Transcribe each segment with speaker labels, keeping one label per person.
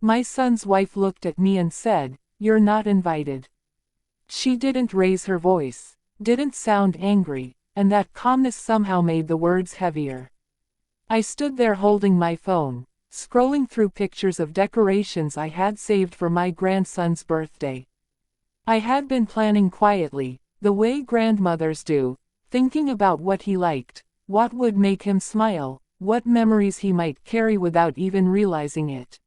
Speaker 1: My son's wife looked at me and said, "You're not invited." She didn't raise her voice, didn't sound angry, and that calmness somehow made the words heavier. I stood there holding my phone, scrolling through pictures of decorations I had saved for my grandson's birthday. I had been planning quietly, the way grandmothers do, thinking about what he liked, what would make him smile, what memories he might carry without even realizing it.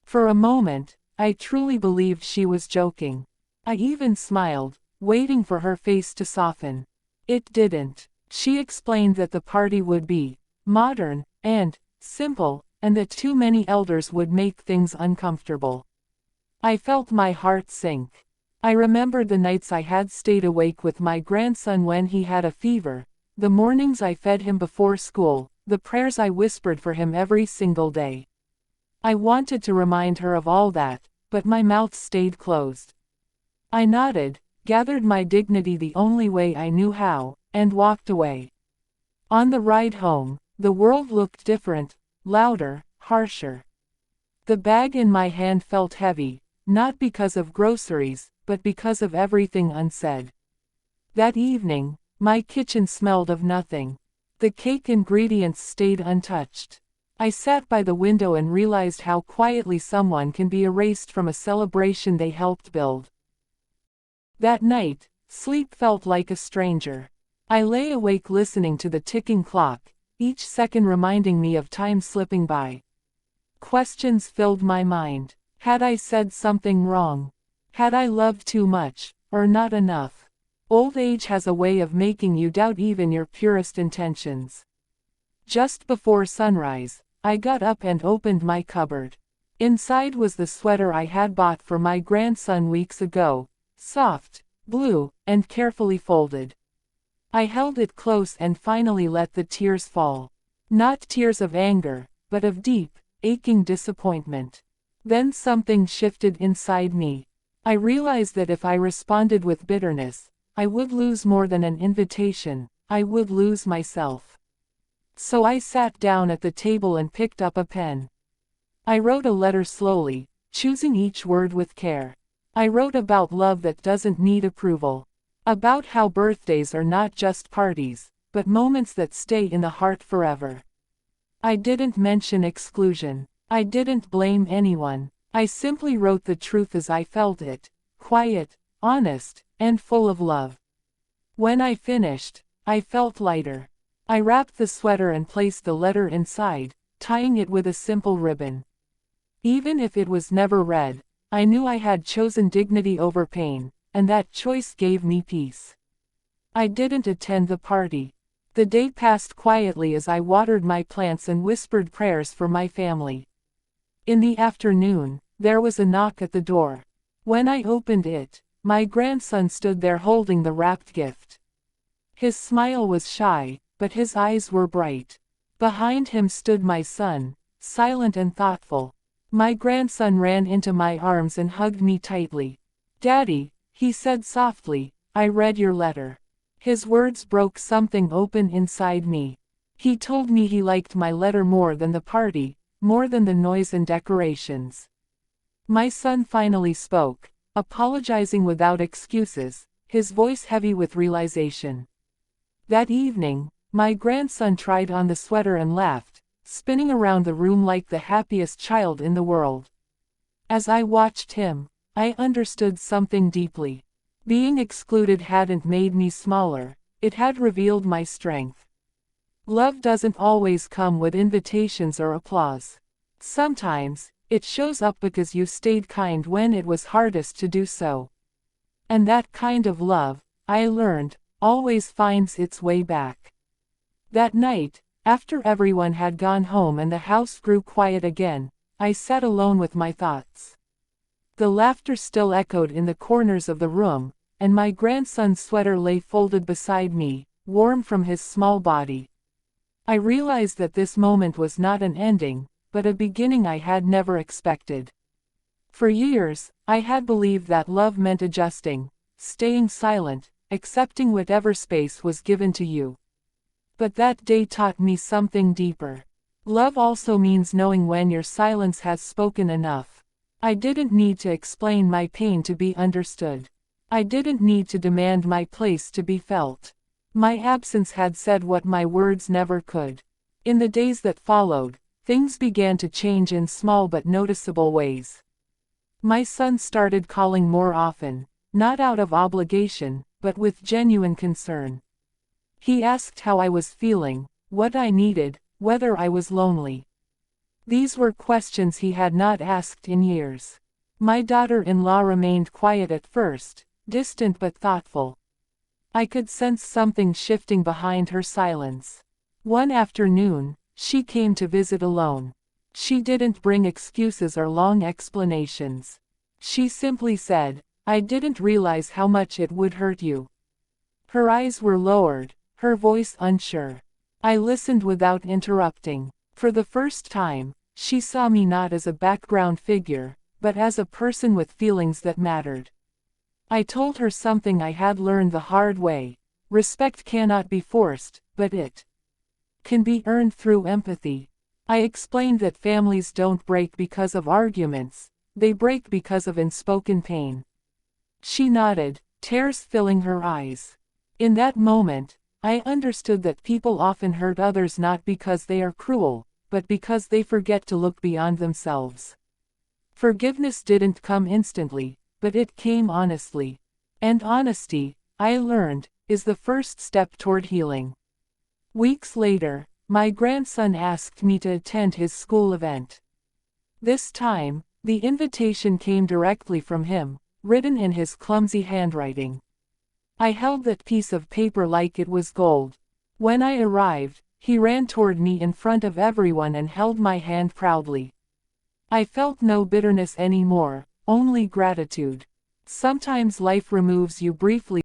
Speaker 1: For a moment, I truly believed she was joking. I even smiled, waiting for her face to soften. It didn't. She explained that the party would be modern and simple, and that too many elders would make things uncomfortable. I felt my heart sink. I remembered the nights I had stayed awake with my grandson when he had a fever, the mornings I fed him before school, the prayers I whispered for him every single day. I wanted to remind her of all that, but my mouth stayed closed. I nodded, gathered my dignity the only way I knew how, and walked away. On the ride home, the world looked different, louder, harsher. The bag in my hand felt heavy, not because of groceries, but because of everything unsaid. That evening, my kitchen smelled of nothing. The cake ingredients stayed untouched. I sat by the window and realized how quietly someone can be erased from a celebration they helped build. That night, sleep felt like a stranger. I lay awake listening to the ticking clock, each second reminding me of time slipping by. Questions filled my mind. Had I said something wrong? Had I loved too much, or not enough? Old age has a way of making you doubt even your purest intentions. Just before sunrise, I got up and opened my cupboard. Inside was the sweater I had bought for my grandson weeks ago, soft, blue, and carefully folded. I held it close and finally let the tears fall. Not tears of anger, but of deep, aching disappointment. Then something shifted inside me. I realized that if I responded with bitterness, I would lose more than an invitation, I would lose myself. So I sat down at the table and picked up a pen. I wrote a letter slowly, choosing each word with care. I wrote about love that doesn't need approval. About how birthdays are not just parties, but moments that stay in the heart forever. I didn't mention exclusion. I didn't blame anyone. I simply wrote the truth as I felt it, quiet, honest, and full of love. When I finished, I felt lighter. I wrapped the sweater and placed the letter inside, tying it with a simple ribbon. Even if it was never read, I knew I had chosen dignity over pain, and that choice gave me peace. I didn't attend the party. The day passed quietly as I watered my plants and whispered prayers for my family. In the afternoon, there was a knock at the door. When I opened it, my grandson stood there holding the wrapped gift. His smile was shy, but his eyes were bright. Behind him stood my son, silent and thoughtful. My grandson ran into my arms and hugged me tightly. "Daddy," he said softly, "I read your letter." His words broke something open inside me. He told me he liked my letter more than the party, more than the noise and decorations. My son finally spoke, apologizing without excuses, his voice heavy with realization. That evening, my grandson tried on the sweater and laughed, spinning around the room like the happiest child in the world. As I watched him, I understood something deeply. Being excluded hadn't made me smaller, it had revealed my strength. Love doesn't always come with invitations or applause. Sometimes, it shows up because you stayed kind when it was hardest to do so. And that kind of love, I learned, always finds its way back. That night, after everyone had gone home and the house grew quiet again, I sat alone with my thoughts. The laughter still echoed in the corners of the room, and my grandson's sweater lay folded beside me, warm from his small body. I realized that this moment was not an ending, but a beginning I had never expected. For years, I had believed that love meant adjusting, staying silent, accepting whatever space was given to you. But that day taught me something deeper. Love also means knowing when your silence has spoken enough. I didn't need to explain my pain to be understood. I didn't need to demand my place to be felt. My absence had said what my words never could. In the days that followed, things began to change in small but noticeable ways. My son started calling more often, not out of obligation, but with genuine concern. He asked how I was feeling, what I needed, whether I was lonely. These were questions he had not asked in years. My daughter-in-law remained quiet at first, distant but thoughtful. I could sense something shifting behind her silence. One afternoon, she came to visit alone. She didn't bring excuses or long explanations. She simply said, "I didn't realize how much it would hurt you." Her eyes were lowered, her voice unsure. I listened without interrupting. For the first time, she saw me not as a background figure, but as a person with feelings that mattered. I told her something I had learned the hard way. Respect cannot be forced, but it can be earned through empathy. I explained that families don't break because of arguments, they break because of unspoken pain. She nodded, tears filling her eyes. In that moment, I understood that people often hurt others not because they are cruel, but because they forget to look beyond themselves. Forgiveness didn't come instantly, but it came honestly. And honesty, I learned, is the first step toward healing. Weeks later, my grandson asked me to attend his school event. This time, the invitation came directly from him, written in his clumsy handwriting. I held that piece of paper like it was gold. When I arrived, he ran toward me in front of everyone and held my hand proudly. I felt no bitterness anymore, only gratitude. Sometimes life removes you briefly